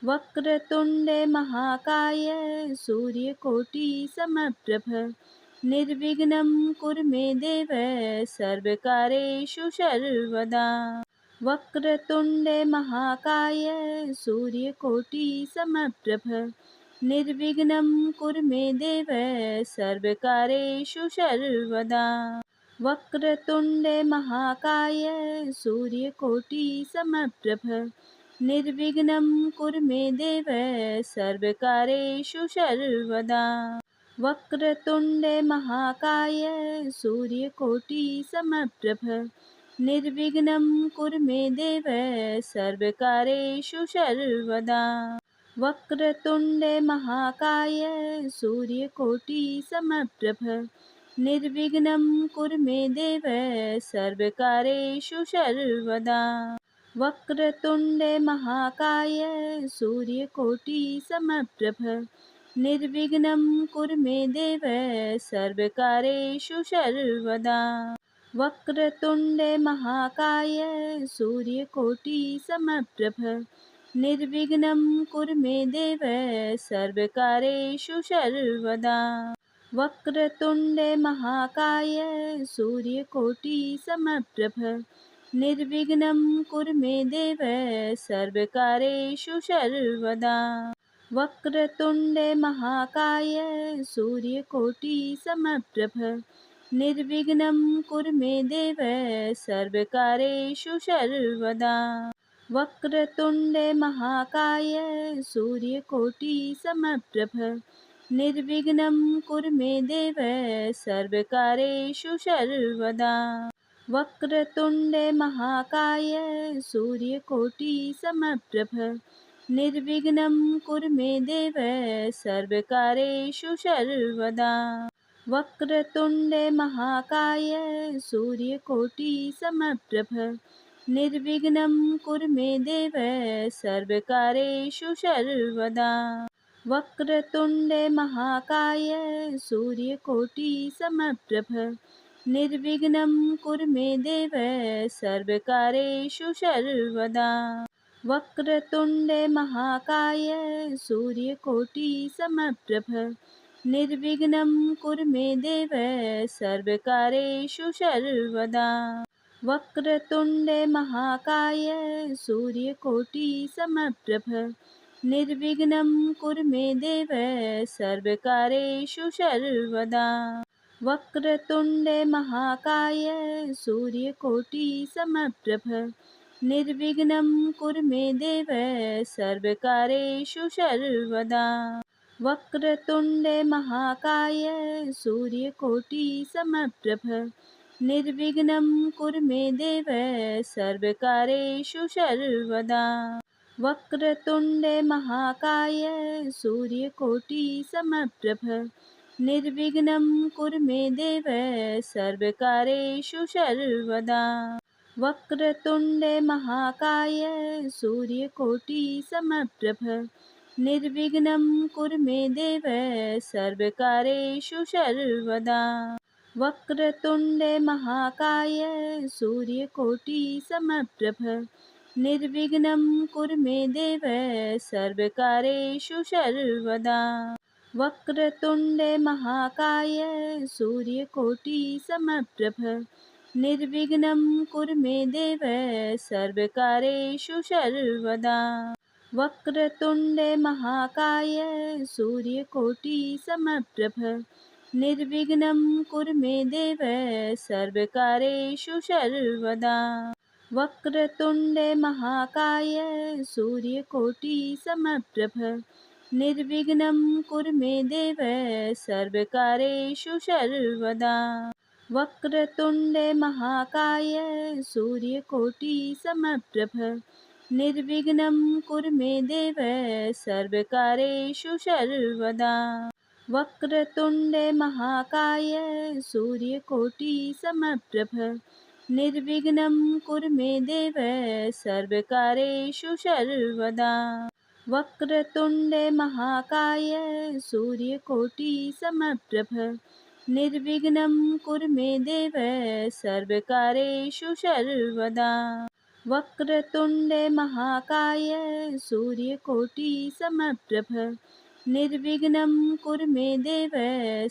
वक्रतुण्डे महाकाय सूर्यकोटि समप्रभ निर्विघ्नं कुरु मे देव सर्वकार्येषु सर्वदा। वक्रतुण्डे महाकाय सूर्यकोटि समप्रभ निर्विघ्नं कुरु मे देव सर्वकार्येषु सर्वदा। वक्रतुण्डे महाकाय सूर्यकोटि समप्रभ निर्विघ्नं कुरु मे देव सर्वकार्येषु सर्वदा। वक्रतुण्डे महाकाय सूर्यकोटि समप्रभ निर्विघ्नं कुरु मे देव सर्वकार्येषु सर्वदा। वक्रतुण्डे महाकाय सूर्यकोटि समप्रभ निर्विघ्नं कुरु मे देव सर्वकार्येषु सर्वदा। वक्रतुण्डे महाकाय सूर्यकोटि समप्रभ निर्विघ्नं कुरु मे देव सर्वकार्येषु सर्वदा। वक्रतुण्डे महाकाय सूर्यकोटि समप्रभ निर्विघ्नं कुरु मे देव सर्वकार्येषु सर्वदा। वक्रतुण्डे महाकाय सूर्यकोटि समप्रभ निर्विघ्नं कुरु मे देव सर्वकार्येषु सर्वदा। वक्रतुण्डे महाकाय सूर्यकोटि समप्रभ निर्विघ्नं कुरु मे देव सर्वकार्येषु सर्वदा। वक्रतुण्डे महाकाय सूर्यकोटि समप्रभ निर्विघ्नं कुरु मे देव सर्वकार्येषु सर्वदा। वक्रतुण्डे महाकाय सूर्यकोटि समप्रभ निर्विघ्नं कुरु मे देव सर्वकार्येषु सर्वदा। वक्रतुण्डे महाकाय सूर्यकोटि समप्रभ निर्विघ्नं कुरु मे देव सर्वकार्येषु सर्वदा। वक्रतुण्डे महाकाय सूर्यकोटि समप्रभ निर्विघ्नं कुरु मे देव सर्वकार्येषु सर्वदा। वक्रतुण्डे महाकाय सूर्यकोटि समप्रभ निर्विघ्नं कुरु मे देव सर्वकार्येषु सर्वदा। वक्रतुण्डे महाकाय सूर्यकोटि समप्रभ निर्विघ्नं कुरु मे देव सर्वकार्येषु सर्वदा। वक्रतुण्डे महाकाय सूर्यकोटि समप्रभ निर्विघ्नं कुरु मे देव सर्वकार्येषु सर्वदा। वक्रतुण्डे महाकाय सूर्यकोटि समप्रभ निर्विघ्नं कुरु मे देव सर्वकार्येषु सर्वदा। वक्रतुण्डे महाकाय सूर्यकोटि समप्रभ निर्विघ्नं कुरु मे देव सर्वकार्येषु सर्वदा। वक्रतुण्डे महाकाय सूर्यकोटि समप्रभ निर्विघ्नं कुरु मे देव सर्वकार्येषु सर्वदा। वक्रतुण्डे महाकाय सूर्यकोटि समप्रभ निर्विघ्नं कुरु मे देव सर्वकार्येषु सर्वदा। वक्रतुण्डे महाकाय सूर्यकोटि समप्रभ निर्विघ्नं कुरु मे देव सर्वकार्येषु सर्वदा। वक्रतुण्डे महाकाय सूर्यकोटि समप्रभ निर्विघ्नं कुरु मे देव सर्वकार्येषु सर्वदा। वक्रतुण्डे महाकाय सूर्यकोटि समप्रभ निर्विघ्नं कुरु मे देव सर्वकार्येषु सर्वदा। वक्रतुण्डे महाकाय सूर्यकोटि समप्रभ निर्विघ्नं कुरु मे देव सर्वकार्येषु सर्वदा। वक्रतुण्डे महाकाय सूर्यकोटि समप्रभ निर्विघ्नं कुरु मे देव सर्वकार्येषु सर्वदा। वक्रतुण्डे महाकाय सूर्यकोटि समप्रभ निर्विघ्नं कुरु मे देव सर्वकार्येषु सर्वदा। वक्रतुण्ड महाकाय सूर्यकोटि समप्रभ निर्विघ्नं कुरु मे देव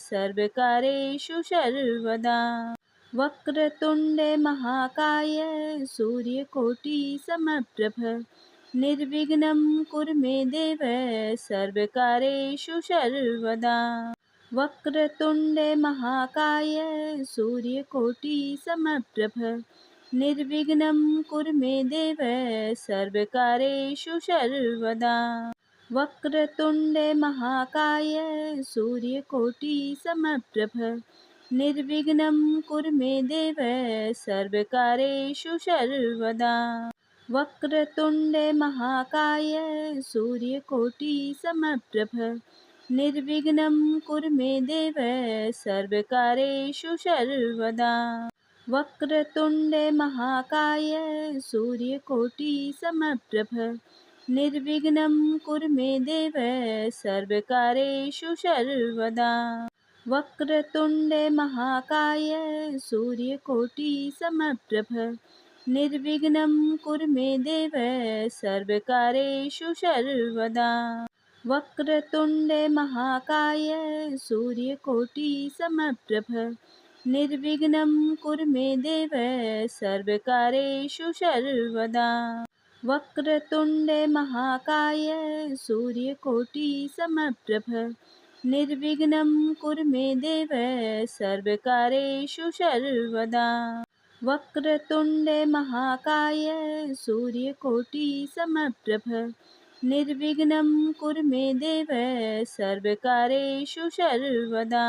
सर्वकार्येषु सर्वदा। वक्रतुण्ड महाकाय सूर्यकोटि समप्रभ निर्विघ्नं कुरु मे देव सर्वकार्येषु सर्वदा। वक्रतुण्ड महाकाय सूर्यकोटि समप्रभ निर्विघ्नं कुरु मे देव सर्वकार्येषु सर्वदा। वक्रतुण्ड महाकाय सूर्यकोटि समप्रभ निर्विघ्नं कुरु मे देव सर्वकार्येषु सर्वदा। वक्रतुण्ड महाकाय सूर्यकोटि समप्रभ निर्विघ्नं कुरु मे देव सर्वकार्येषु सर्वदा। वक्रतुण्ड महाकाय सूर्यकोटि समप्रभ निर्विघ्नं कुरु मे देव सर्वकार्येषु सर्वदा। वक्रतुण्ड महाकाय सूर्यकोटि समप्रभ निर्विघ्नं कुरु मे देव सर्वकार्येषु सर्वदा। वक्रतुण्ड महाकाय सूर्यकोटि समप्रभ निर्विघ्नं कुरु मे देव सर्वकार्येषु सर्वदा। वक्रतुण्ड महाकाय सूर्यकोटि समप्रभ निर्विघ्नं कुरु मे देव सर्वकार्येषु सर्वदा। वक्रतुण्ड महाकाय सूर्यकोटि समप्रभ निर्विघ्नं कुरु मे देव सर्वकार्येषु सर्वदा।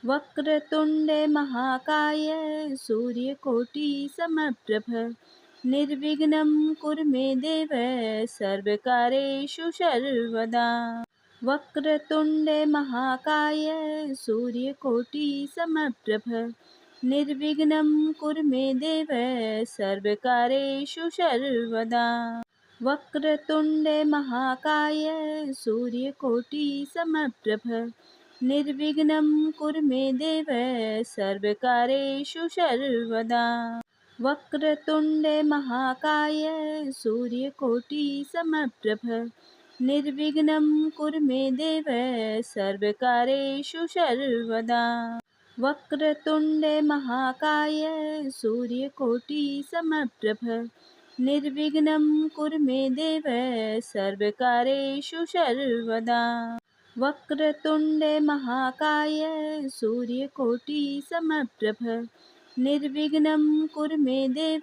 वक्रतुण्ड महाकाय सूर्यकोटि समप्रभ निर्विघ्नं कुरु मे देव सर्वकार्येषु सर्वदा। वक्रतुण्ड महाकाय सूर्यकोटि समप्रभ निर्विघ्नं कुरु मे देव सर्वकार्येषु सर्वदा। वक्रतुण्ड महाकाय सूर्यकोटि समप्रभ निर्विघ्नं कुरु मे देव सर्वकार्येषु सर्वदा। वक्रतुण्ड महाकाय सूर्यकोटि समप्रभ निर्विघ्नं कुरु मे देव सर्वकार्येषु सर्वदा। वक्रतुण्ड महाकाय सूर्यकोटि समप्रभ निर्विघ्नं कुरु मे देव सर्वकार्येषु सर्वदा। वक्रतुण्ड महाकाय सूर्यकोटि समप्रभ निर्विघ्नं कुरु मे देव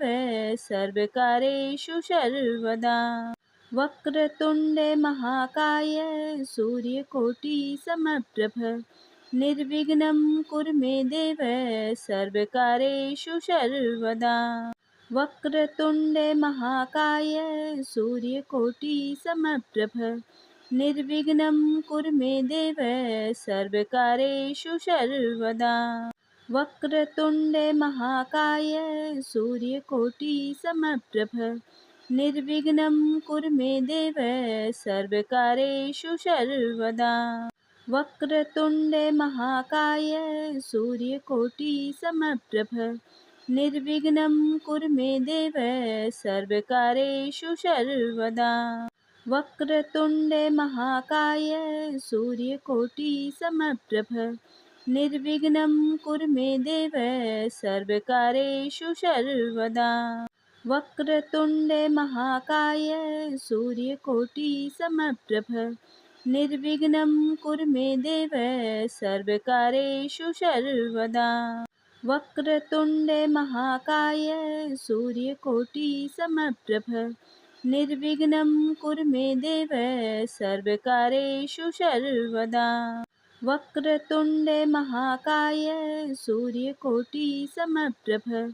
सर्वकार्येषु सर्वदा। वक्रतुण्ड महाकाय सूर्यकोटि समप्रभ निर्विघ्नं कुरु मे देव सर्वकार्येषु सर्वदा। वक्रतुण्ड महाकाय सूर्यकोटि समप्रभ निर्विघ्नं कुरु मे देव सर्वकार्येषु सर्वदा। वक्रतुण्ड महाकाय सूर्यकोटि समप्रभ निर्विघ्नं कुरु मे देव सर्वकार्येषु सर्वदा। वक्रतुण्ड महाकाय सूर्यकोटि समप्रभ निर्विघ्नं कुरु मे देव सर्वकार्येषु सर्वदा। वक्रतुण्ड महाकाय सूर्यकोटि समप्रभ निर्विघ्नं कुरु मे देव सर्वकार्येषु सर्वदा। वक्रतुण्ड महाकाय सूर्यकोटि समप्रभ निर्विघ्नं कुरु मे देव सर्वकार्येषु सर्वदा। वक्रतुण्ड महाकाय सूर्यकोटि समप्रभ निर्विघ्नं कुरु मे देव सर्वकार्येषु सर्वदा। वक्रतुण्ड महाकाय सूर्यकोटि समप्रभ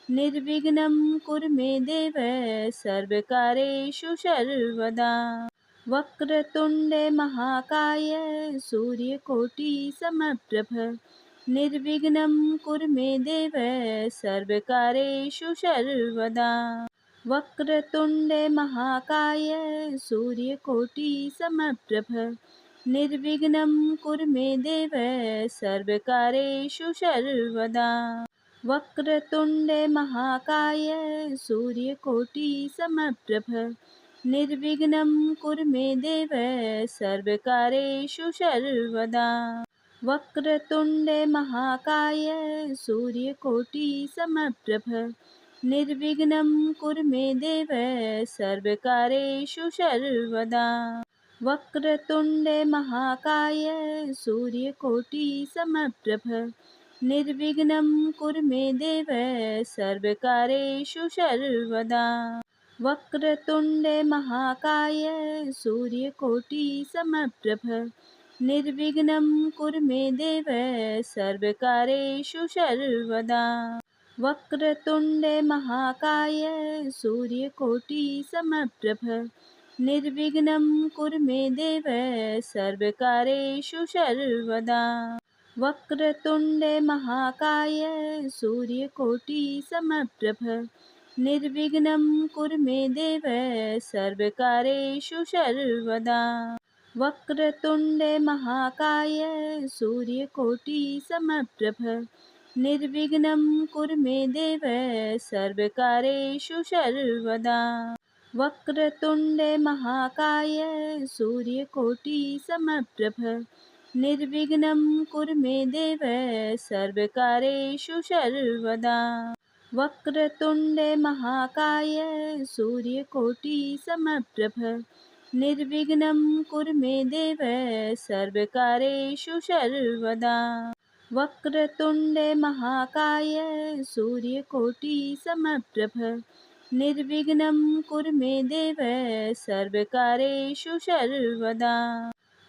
निर्विघ्नं कुरु मे देव सर्वकार्येषु सर्वदा। वक्रतुण्ड महाकाय सूर्यकोटि समप्रभ निर्विघ्नं कुरु मे देव सर्वकार्येषु सर्वदा। वक्रतुण्ड महाकाय सूर्यकोटि समप्रभ निर्विघ्नं कुरु मे देव सर्वकार्येषु सर्वदा। वक्रतुण्डे महाकाय सूर्यकोटिसमप्रभ निर्विघ्नं कुरु मे देव सर्वकार्येषु सर्वदा। वक्रतुण्डे महाकाय सूर्यकोटिसमप्रभ निर्विघ्नं कुरु मे देव सर्वकार्येषु सर्वदा। वक्रतुण्डे महाकाय सूर्यकोटिसमप्रभ निर्विघ्नं कुरु मे देव सर्वकार्येषु सर्वदा। वक्रतुण्डे महाकाय सूर्यकोटिसमप्रभ निर्विघ्नं कुरु मे देव सर्वकार्येषु सर्वदा। वक्रतुण्डे महाकाय सूर्यकोटिसमप्रभ निर्विघ्नं कुरु मे देव सर्वकार्येषु सर्वदा। वक्रतुण्डे महाकाय सूर्यकोटिसमप्रभ निर्विघ्नं कुरु मे देव सर्वकार्येषु सर्वदा। वक्रतुण्डे महाकाय सूर्यकोटिसमप्रभ निर्विघ्नं कुरु मे देव सर्वकार्येषु सर्वदा। वक्रतुण्डे महाकाय सूर्यकोटिसमप्रभ निर्विघ्नं कुरु मे देव सर्वकार्येषु सर्वदा। वक्रतुण्डे महाकाय सूर्यकोटिसमप्रभ निर्विघ्नं कुरु मे देव सर्वकार्येषु सर्वदा। वक्रतुण्डे महाकाय सूर्यकोटिसमप्रभ निर्विघ्नं कुरु मे देव सर्वकार्येषु सर्वदा।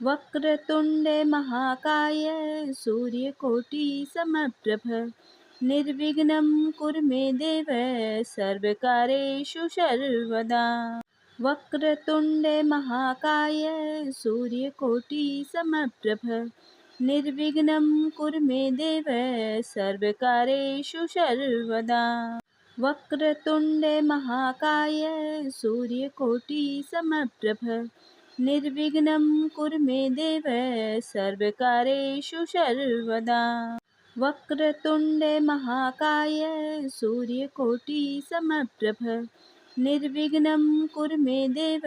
वक्रतुण्डे महाकाय सूर्यकोटिसमप्रभ निर्विघ्नं कुरु मे देव सर्वकार्येषु सर्वदा। वक्रतुण्डे महाकाय सूर्यकोटिसमप्रभ निर्विघ्नं कुरु मे देव सर्वकार्येषु सर्वदा। वक्रतुण्डे महाकाय सूर्यकोटिसमप्रभ निर्विघ्नं कुरु मे देव सर्वकार्येषु सर्वदा। वक्रतुण्डे महाकाय सूर्यकोटिसमप्रभ निर्विघ्नं कुरु मे देव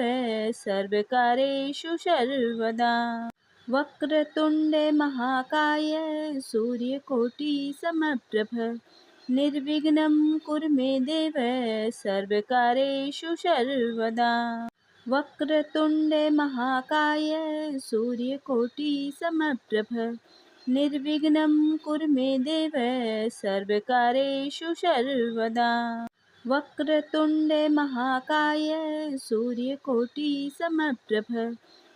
सर्वकार्येषु सर्वदा। वक्रतुण्डे महाकाय सूर्यकोटिसमप्रभ निर्विघ्नं कुरु मे देव सर्वकार्येषु सर्वदा। वक्रतुण्डे महाकाय सूर्यकोटिसमप्रभ निर्विघ्नं कुरु मे देव सर्वकार्येषु सर्वदा। वक्रतुण्डे महाकाय सूर्यकोटिसमप्रभ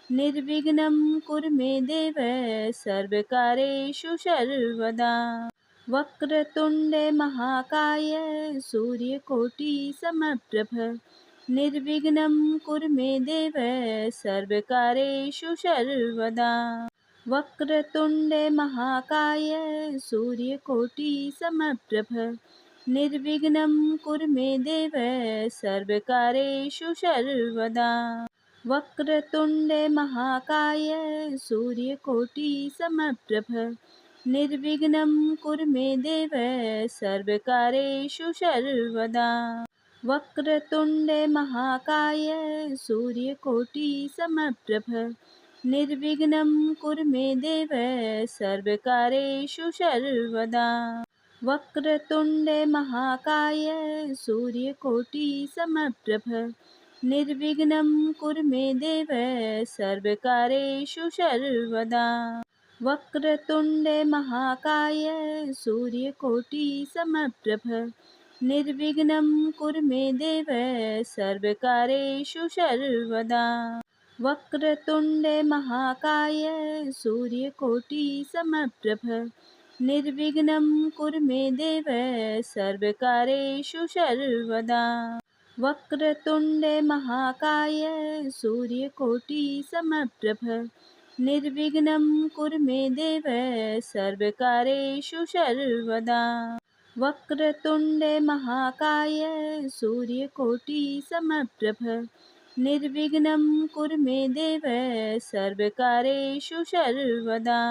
निर्विघ्नं कुरु मे देव सर्वकार्येषु सर्वदा। वक्रतुण्डे महाकाय सूर्यकोटिसमप्रभ निर्विघ्नं कुरु मे देव सर्वकार्येषु सर्वदा। वक्रतुण्डे महाकाय सूर्यकोटिसमप्रभ निर्विघ्नं कुरु मे देव सर्वकार्येषु सर्वदा। वक्रतुण्डे महाकाय सूर्यकोटिसमप्रभ निर्विघ्नं कुरु मे देव सर्वकार्येषु सर्वदा। वक्रतुण्डे महाकाय सूर्यकोटिसमप्रभ निर्विघ्नं कुरु मे देव सर्वकार्येषु सर्वदा। वक्रतुण्डे महाकाय सूर्यकोटिसमप्रभ निर्विघ्नं कुरु मे देव सर्वकार्येषु सर्वदा। वक्रतुण्डे महाकाय सूर्यकोटिसमप्रभ निर्विघ्नं कुरु मे देव सर्वकार्येषु सर्वदा। वक्रतुण्डे महाकाय सूर्यकोटिसमप्रभ निर्विघ्नं कुरु मे देव सर्वकार्येषु सर्वदा। वक्रतुण्डे महाकाय सूर्यकोटिसमप्रभ निर्विघ्नं कुरु मे देव सर्वकार्येषु सर्वदा। वक्रतुण्डे महाकाय सूर्यकोटिसमप्रभ निर्विघ्नं कुरु मे देव सर्वकार्येषु सर्वदा।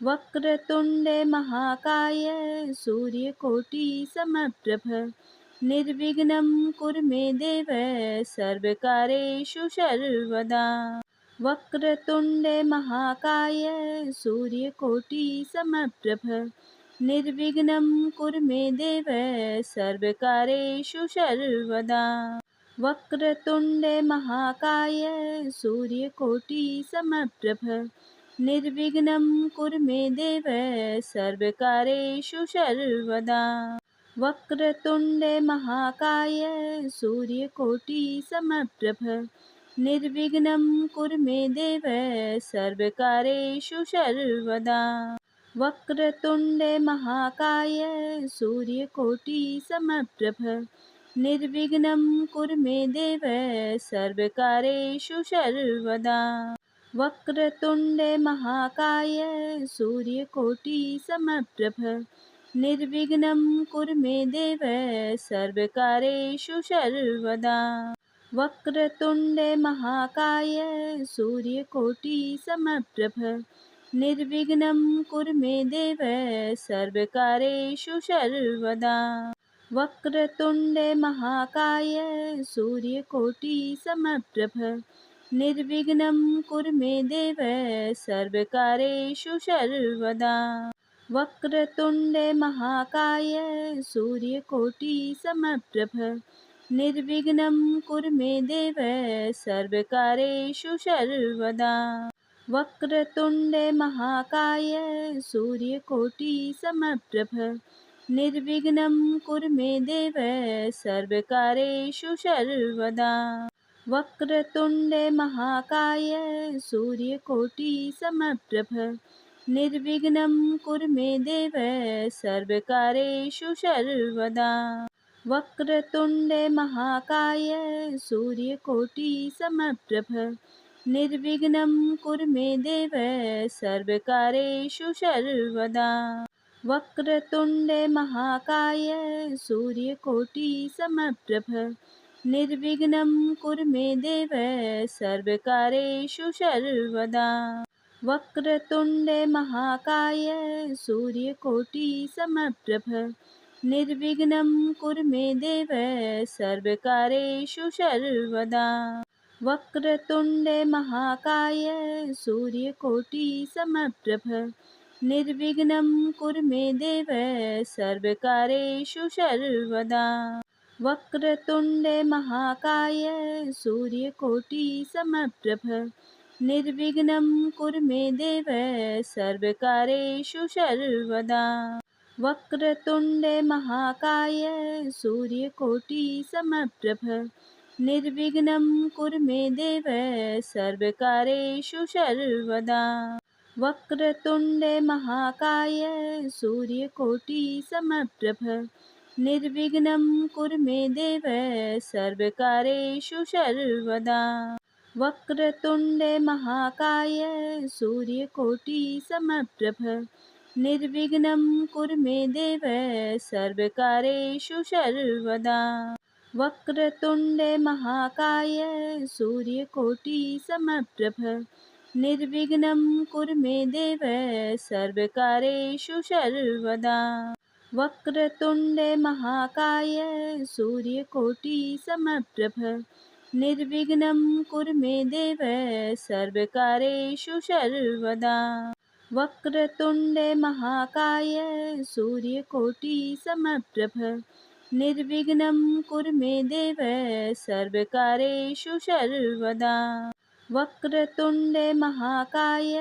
वक्रतुण्डे महाकाय सूर्यकोटिसमप्रभ निर्विघ्नं कुरु मे देव सर्वकार्येषु सर्वदा। वक्रतुण्डे महाकाय सूर्यकोटिसमप्रभ निर्विघ्नं कुरु मे देव सर्वकार्येषु सर्वदा। वक्रतुण्डे महाकाय सूर्यकोटिसमप्रभ निर्विघ्नं कुरु मे देव सर्वकार्येषु सर्वदा। वक्रतुण्डे महाकाय सूर्यकोटिसमप्रभ निर्विघ्नं कुरु मे देव सर्वकार्येषु सर्वदा। वक्रतुण्डे महाकाय सूर्यकोटिसमप्रभ निर्विघ्नं कुरु मे देव सर्वकार्येषु सर्वदा। वक्रतुण्डे महाकाय सूर्यकोटिसमप्रभ निर्विघ्नं कुरु मे देव सर्वकार्येषु सर्वदा। वक्रतुण्डे महाकाय सूर्यकोटिसमप्रभ निर्विघ्नं कुरु मे देव सर्वकार्येषु सर्वदा। वक्रतुण्डे महाकाय सूर्यकोटिसमप्रभ निर्विघ्नं कुरु मे देव सर्वकार्येषु सर्वदा। वक्रतुण्डे महाकाय सूर्यकोटिसमप्रभ निर्विघ्नं कुरु मे देव सर्वकार्येषु सर्वदा। वक्रतुण्डे महाकाय सूर्यकोटिसमप्रभ निर्विघ्नं कुरु मे देव सर्वकार्येषु सर्वदा। वक्रतुण्डे महाकाय सूर्यकोटिसमप्रभ निर्विघ्नं कुरु मे देव सर्वकार्येषु सर्वदा। वक्रतुण्डे महाकाय सूर्यकोटिसमप्रभ निर्विघ्नं कुरु मे देव सर्वकार्येषु सर्वदा। वक्रतुण्डे महाकाय सूर्यकोटिसमप्रभ निर्विघ्नं कुरु मे देव सर्वकार्येषु सर्वदा। वक्रतुण्डे महाकाय सूर्यकोटिसमप्रभ निर्विघ्नं कुरु मे देव सर्वकार्येषु सर्वदा। वक्रतुण्डे महाकाय सूर्यकोटिसमप्रभ निर्विघ्नं कुरु मे देव सर्वकार्येषु सर्वदा। वक्रतुण्डे महाकाय सूर्यकोटिसमप्रभ निर्विघ्नं कुरु मे देव सर्वकार्येषु सर्वदा। वक्रतुण्डे महाकाय सूर्यकोटिसमप्रभ निर्विघ्नं कुरु मे देव सर्वकार्येषु सर्वदा। वक्रतुण्डे महाकाय सूर्यकोटिसमप्रभ निर्विघ्नं कुरु मे देव सर्वकार्येषु सर्वदा। वक्रतुण्डे महाकाय सूर्यकोटिसमप्रभ निर्विघ्नं कुरु मे देव सर्वकार्येषु सर्वदा। वक्रतुण्डे महाकाय सूर्यकोटिसमप्रभ निर्विघ्नं कुरु मे देव सर्वकार्येषु सर्वदा। वक्रतुण्डे महाकाय सूर्यकोटिसमप्रभ निर्विघ्नं कुरु मे देव सर्वकार्येषु सर्वदा। वक्रतुण्डे महाकाय सूर्यकोटिसमप्रभ निर्विघ्नं कुरु मे देव सर्वकार्येषु सर्वदा। वक्रतुण्डे महाकाय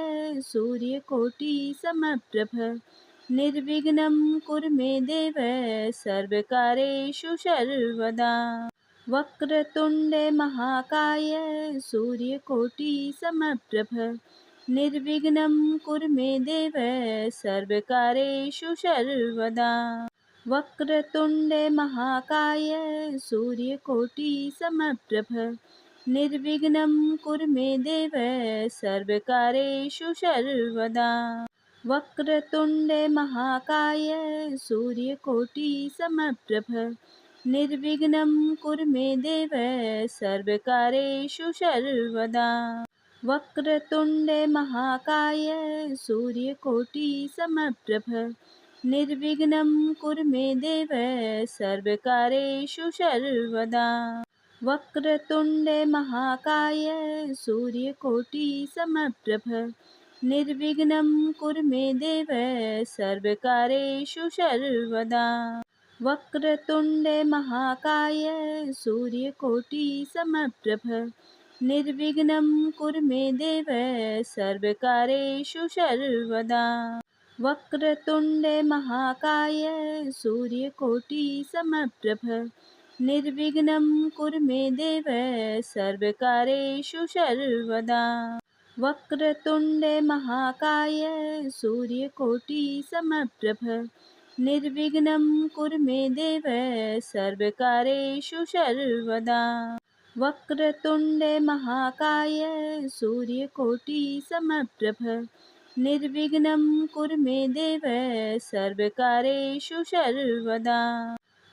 सूर्यकोटिसमप्रभ निर्विघ्नं कुरु मे देव सर्वकार्येषु सर्वदा। वक्रतुण्डे महाकाय सूर्यकोटिसमप्रभ निर्विघ्नं कुरु मे देव सर्वकार्येषु सर्वदा। वक्रतुण्डे महाकाय सूर्यकोटिसमप्रभ निर्विघ्नं कुरु मे देव सर्वकार्येषु सर्वदा। वक्रतुण्डे महाकाय सूर्यकोटिसमप्रभ निर्विघ्नं कुरु मे देव सर्वकार्येषु सर्वदा। वक्रतुण्डे महाकाय सूर्यकोटि समप्रभ निर्विघ्नं कुरु मे देव सर्वकार्येषु सर्वदा। वक्रतुण्डे महाकाय सूर्यकोटि समप्रभ निर्विघ्नं कुरु मे देव सर्वकार्येषु सर्वदा। वक्रतुण्डे महाकाय सूर्यकोटि समप्रभ निर्विघ्नं कुरु मे देव सर्वकार्येषु सर्वदा। वक्रतुण्डे महाकाय सूर्यकोटि समप्रभ निर्विघ्नं कुरु मे देव सर्वकार्येषु सर्वदा। वक्रतुण्डे महाकाय सूर्यकोटि समप्रभ निर्विघ्नं कुरु मे देव सर्वकार्येषु सर्वदा। वक्रतुण्डे महाकाय सूर्यकोटि समप्रभ निर्विघ्नं कुरु मे देव सर्वकार्येषु सर्वदा।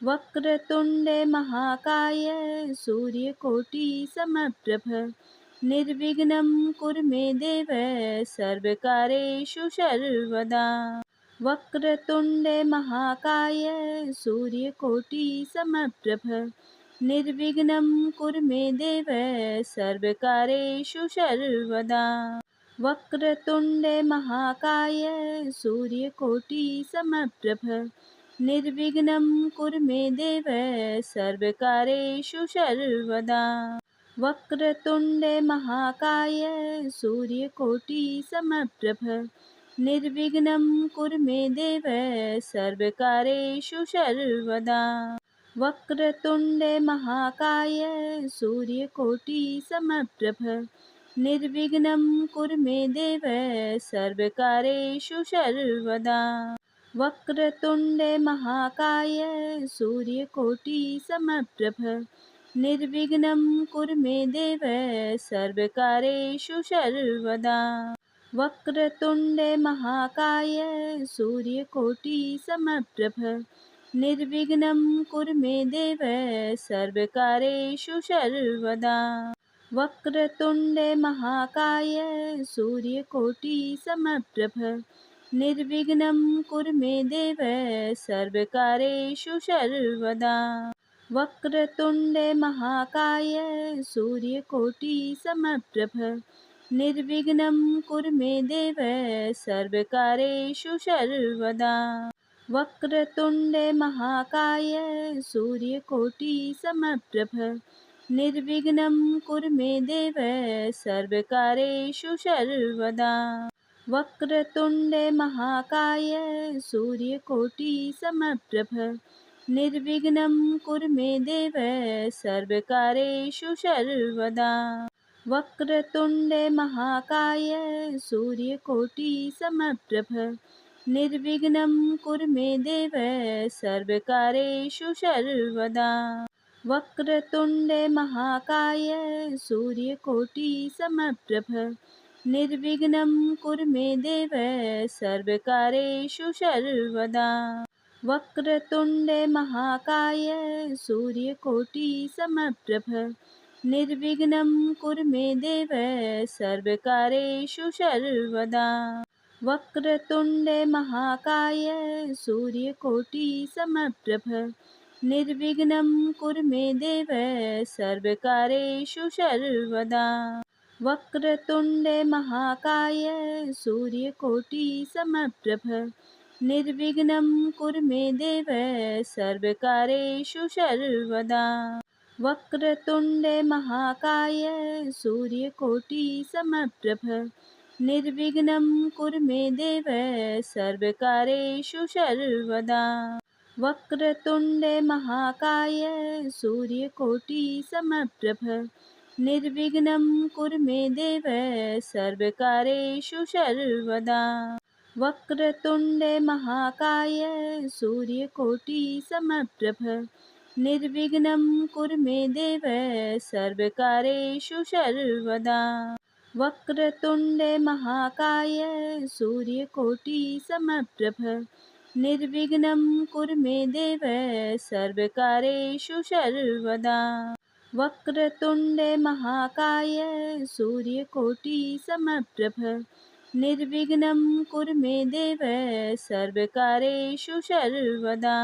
वक्रतुण्डे महाकाय सूर्यकोटि समप्रभ निर्विघ्नं कुरु मे देव सर्वकार्येषु सर्वदा। वक्रतुण्डे महाकाय सूर्यकोटि समप्रभ निर्विघ्नं कुरु मे देव सर्वकार्येषु सर्वदा। वक्रतुण्डे महाकाय सूर्यकोटि समप्रभ निर्विघ्नं कुरु मे देव सर्वकार्येषु सर्वदा। वक्रतुण्डे महाकाय सूर्यकोटि समप्रभ निर्विघ्नं कुरु मे देव सर्वकार्येषु सर्वदा। वक्रतुण्डे महाकाय सूर्यकोटि समप्रभ निर्विघ्नं कुरु मे देव सर्वकार्येषु सर्वदा। वक्रतुण्डे महाकाय सूर्यकोटि समप्रभ निर्विघ्नं कुरु मे देव सर्वकार्येषु सर्वदा। वक्रतुण्डे महाकाय सूर्यकोटि समप्रभ निर्विघ्नं कुरु मे देव सर्वकार्येषु सर्वदा। वक्रतुण्डे महाकाय सूर्यकोटि समप्रभ निर्विघ्नं कुरु मे देव सर्वकार्येषु सर्वदा। वक्रतुण्डे महाकाय सूर्यकोटि समप्रभ निर्विघ्नं कुरु मे देव सर्वकार्येषु सर्वदा। वक्रतुण्डे महाकाय सूर्यकोटि समप्रभ निर्विघ्नं कुरु मे देव सर्वकार्येषु सर्वदा। वक्रतुण्डे महाकाय सूर्यकोटि समप्रभ निर्विघ्नं कुरु मे देव सर्वकार्येषु सर्वदा। वक्रतुण्डे महाकाय सूर्यकोटि समप्रभ निर्विघ्नं कुरु मे देव सर्वकार्येषु सर्वदा। वक्रतुण्डे महाकाय सूर्यकोटि समप्रभ निर्विघ्नं कुरु मे देव सर्वकार्येषु सर्वदा। वक्रतुण्डे महाकाय सूर्यकोटि समप्रभ निर्विघ्नं कुरु मे देव सर्वकार्येषु सर्वदा। वक्रतुण्डे महाकाय सूर्यकोटि समप्रभ निर्विघ्नं कुरु मे देव सर्वकार्येषु सर्वदा। वक्रतुण्डे महाकाय सूर्यकोटि समप्रभ निर्विघ्नं कुरु मे देव सर्वकार्येषु सर्वदा। वक्रतुण्डे महाकाय सूर्यकोटि समप्रभ निर्विघ्नं कुरु मे देव सर्वकार्येषु सर्वदा। वक्रतुण्डे महाकाय सूर्यकोटि समप्रभ निर्विघ्नं कुरु मे देव सर्वकार्येषु सर्वदा। वक्रतुण्डे महाकाय सूर्यकोटि समप्रभ निर्विघ्नं कुरु मे देव सर्वकार्येषु सर्वदा। वक्रतुण्डे महाकाय सूर्यकोटि समप्रभ निर्विघ्नं कुरु मे देव सर्वकार्येषु सर्वदा। वक्रतुण्डे महाकाय सूर्यकोटि समप्रभ निर्विघ्नं कुरु मे देव सर्वकार्येषु सर्वदा।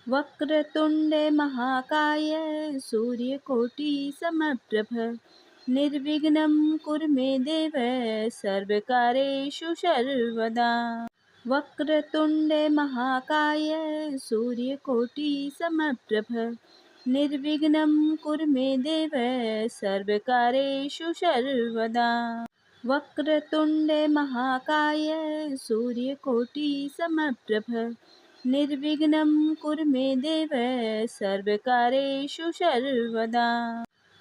वक्रतुण्डे महाकाय सूर्यकोटि समप्रभ निर्विघ्नं कुरु मे देव सर्वकार्येषु सर्वदा। वक्रतुण्डे महाकाय सूर्यकोटि समप्रभ निर्विघ्नं कुरु मे देव सर्वकार्येषु सर्वदा। वक्रतुण्डे महाकाय सूर्यकोटि समप्रभ निर्विघ्नं कुरु मे देव सर्वकार्येषु सर्वदा।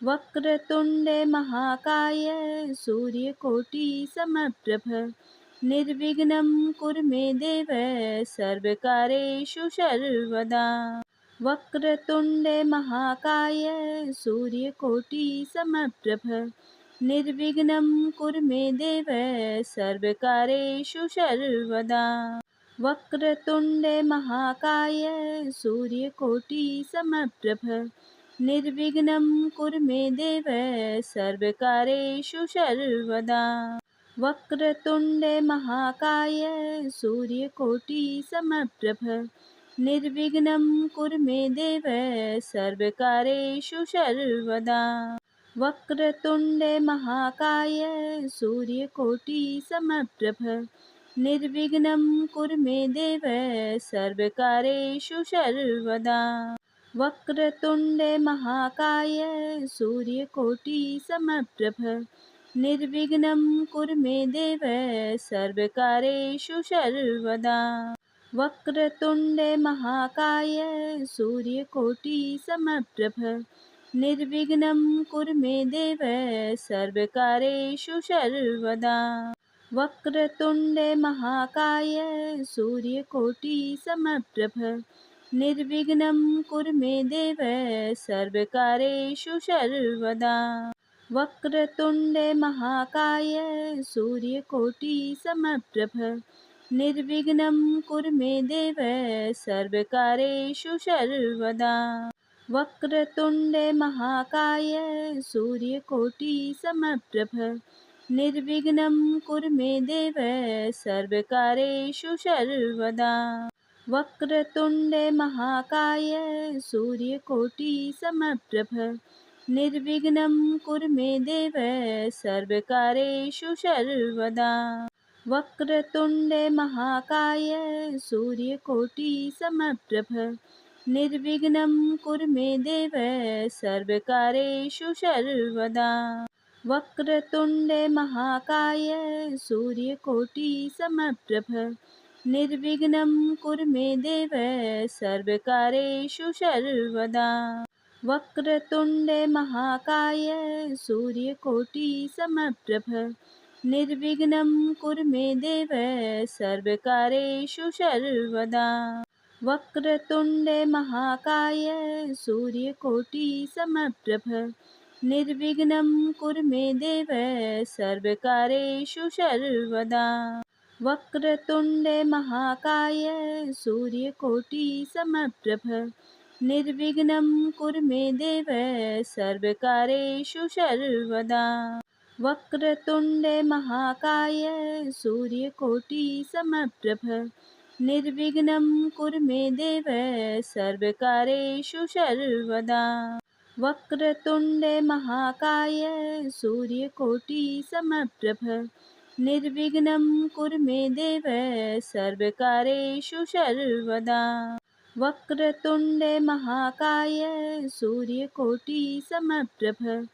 वक्रतुण्डे महाकाय सूर्यकोटि समप्रभ निर्विघ्नं कुरु मे देव सर्वकार्येषु सर्वदा। वक्रतुण्डे महाकाय सूर्यकोटि समप्रभ निर्विघ्नं कुरु मे देव सर्वकार्येषु सर्वदा। वक्रतुण्डे महाकाय सूर्यकोटि समप्रभ निर्विघ्नं कुरु मे देव सर्वकार्येषु सर्वदा। वक्रतुण्डे महाकाय सूर्यकोटि समप्रभ निर्विघ्नं कुरु मे देव सर्वकार्येषु सर्वदा। वक्रतुण्डे महाकाय सूर्यकोटि समप्रभ निर्विघ्नं कुरु मे देव सर्वकार्येषु सर्वदा। वक्रतुण्डे महाकाय सूर्यकोटि समप्रभ निर्विघ्नं कुरु मे देव सर्वकार्येषु सर्वदा। वक्रतुण्डे महाकाय सूर्यकोटि समप्रभ निर्विघ्नं कुरु मे देव सर्वकार्येषु सर्वदा। वक्रतुण्डे महाकाय सूर्यकोटि समप्रभ निर्विघ्नं कुरु मे देव सर्वकार्येषु सर्वदा। वक्रतुण्डे महाकाय सूर्यकोटि समप्रभ निर्विघ्नं कुरु मे देव सर्वकार्येषु सर्वदा। वक्रतुण्डे महाकाय सूर्यकोटि समप्रभ निर्विघ्नं कुरु मे देव सर्वकार्येषु सर्वदा। वक्रतुण्डे महाकाय सूर्यकोटि समप्रभ निर्विघ्नं कुरु मे देव सर्वकार्येषु सर्वदा। वक्रतुण्डे महाकाय सूर्यकोटि समप्रभ निर्विघ्नं कुरु मे देव सर्वकार्येषु सर्वदा। वक्रतुण्डे महाकाय सूर्यकोटि समप्रभ निर्विघ्नं कुरु मे देव सर्वकार्येषु सर्वदा। वक्रतुण्डे महाकाय सूर्यकोटि समप्रभ निर्विघ्नं कुरु मे देव सर्वकार्येषु सर्वदा। वक्रतुण्डे महाकाय सूर्यकोटि समप्रभ निर्विघ्नं कुरु मे देव सर्वकार्येषु सर्वदा। वक्रतुण्डे महाकाय सूर्यकोटि समप्रभ निर्विघ्नं कुरु मे देव सर्वकार्येषु सर्वदा। वक्रतुण्डे महाकाय सूर्यकोटि समप्रभ निर्विघ्नं कुरु मे देव सर्वकार्येषु सर्वदा। वक्रतुण्डे महाकाय सूर्यकोटि समप्रभ निर्विघ्नं कुरु मे देव सर्वकार्येषु सर्वदा। वक्रतुण्डे महाकाय सूर्यकोटि समप्रभ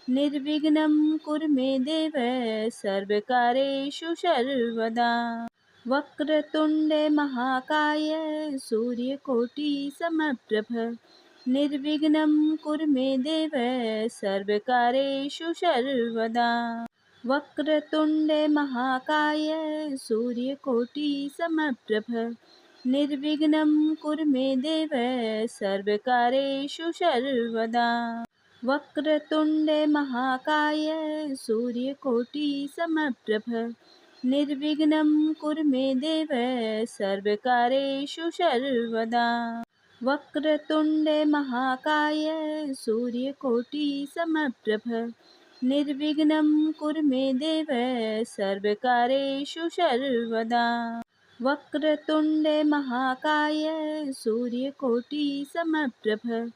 निर्विघ्नं कुरु मे देव सर्वकार्येषु सर्वदा। वक्रतुण्डे महाकाय सूर्यकोटि समप्रभ निर्विघ्नं कुरु मे देव सर्वकार्येषु सर्वदा। वक्रतुण्डे महाकाय सूर्यकोटि समप्रभ निर्विघ्नं कुरु मे देव सर्वकार्येषु सर्वदा। वक्रतुण्डे महाकाय सूर्यकोटि समप्रभ निर्विघ्नं कुरु मे देव सर्वकार्येषु सर्वदा। वक्रतुण्डे महाकाय सूर्यकोटि समप्रभ निर्विघ्नं कुरु मे देव सर्वकारेषु सर्वदा। वक्रतुण्डे महाकाय सूर्यकोटि समप्रभ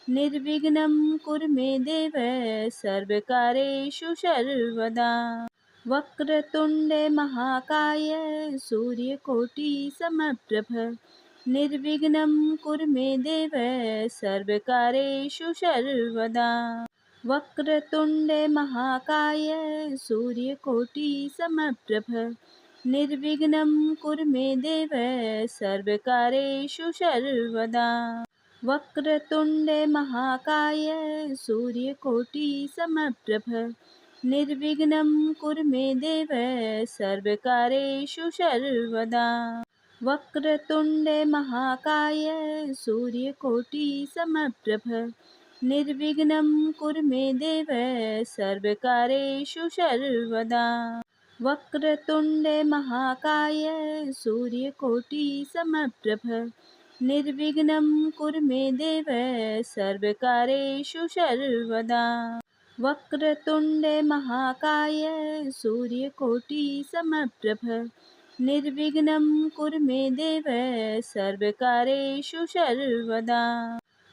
निर्विघ्नं कुरु मे देव सर्वकारेषु सर्वदा। वक्रतुण्डे महाकाय सूर्यकोटि समप्रभ निर्विघ्नं कुरु मे देव सर्वकारेषु सर्वदा। वक्रतुण्डे महाकाय सूर्यकोटि समप्रभ निर्विघ्नं कुरु मे देव सर्वकारेषु सर्वदा। वक्रतुण्डे महाकाय सूर्यकोटि समप्रभ निर्विघ्नं कुरु मे देव सर्वकारेषु सर्वदा। वक्रतुण्डे महाकाय सूर्यकोटि समप्रभ निर्विघ्नं कुरु मे देव सर्वकारेषु सर्वदा। वक्रतुण्डे महाकाय सूर्यकोटि समप्रभ निर्विघ्नं कुरु मे देव सर्वकारेषु सर्वदा। वक्रतुण्डे महाकाय सूर्यकोटि समप्रभ निर्विघ्नं कुरु मे देव सर्वकारेषु सर्वदा।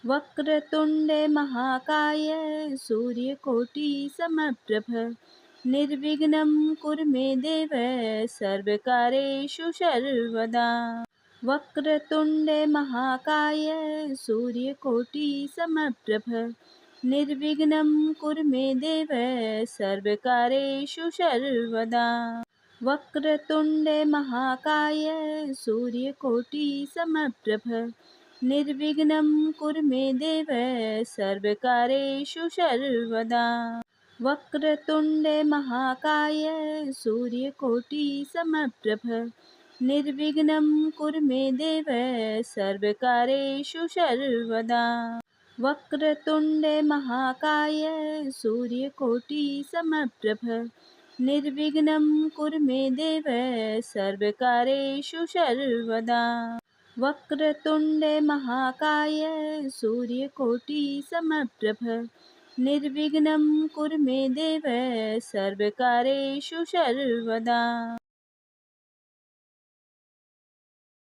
वक्रतुण्डे महाकाय सूर्यकोटि समप्रभ निर्विघ्नं कुरु मे देव सर्वकारेषु सर्वदा। वक्रतुण्डे महाकाय सूर्यकोटि समप्रभ निर्विघ्नं कुरु मे देव सर्वकारेषु सर्वदा। वक्रतुण्डे महाकाय सूर्यकोटि समप्रभ निर्विघ्नं कुरु मे देव सर्वकारेषु सर्वदा। वक्रतुण्डे महाकाय सूर्यकोटि समप्रभ निर्विघ्नं कुरु मे देव सर्वकारेषु सर्वदा। वक्रतुण्डे महाकाय सूर्यकोटि समप्रभ निर्विघ्नं कुरु मे देव सर्वकारेषु सर्वदा। वक्रतुण्डे महाकाय सूर्यकोटि समप्रभ निर्विघ्नं कुरु मे देव सर्वकारेषु सर्वदा।